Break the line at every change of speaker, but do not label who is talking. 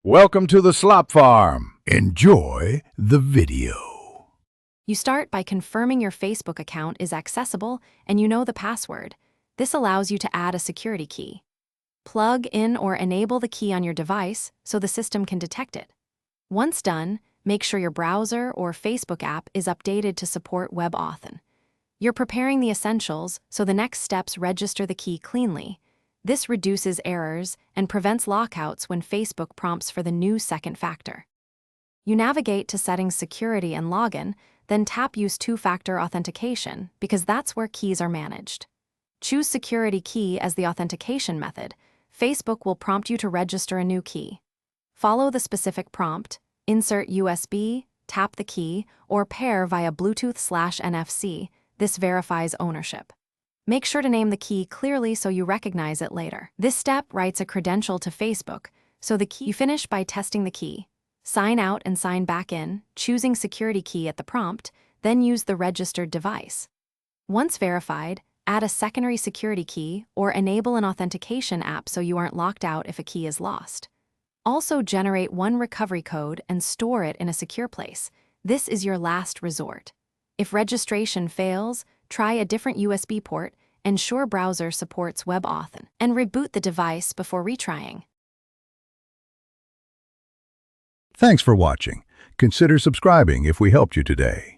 Welcome to the Slop Farm. Enjoy the video.
You start by confirming your Facebook account is accessible and you know the password. This allows you to add a security key. Plug in or enable the key on your device so the system can detect it. Once done, make sure your browser or Facebook app is updated to support WebAuthn. You're preparing the essentials, so the next steps register the key cleanly. This reduces errors and prevents lockouts when Facebook prompts for the new second factor. You navigate to Settings, Security, and Login, then tap Use Two-Factor Authentication because that's where keys are managed. Choose Security Key as the authentication method. Facebook will prompt you to register a new key. Follow the specific prompt, insert USB, tap the key, or pair via Bluetooth/NFC. This verifies ownership. Make sure to name the key clearly so you recognize it later. This step writes a credential to Facebook, so you finish by testing the key. Sign out and sign back in, choosing security key at the prompt, then use the registered device. Once verified, add a secondary security key or enable an authentication app so you aren't locked out if a key is lost. Also generate one recovery code and store it in a secure place. This is your last resort. If registration fails, try a different USB port, ensure browser supports WebAuthn, and reboot the device before retrying.
Thanks for watching. Consider subscribing if we helped you today.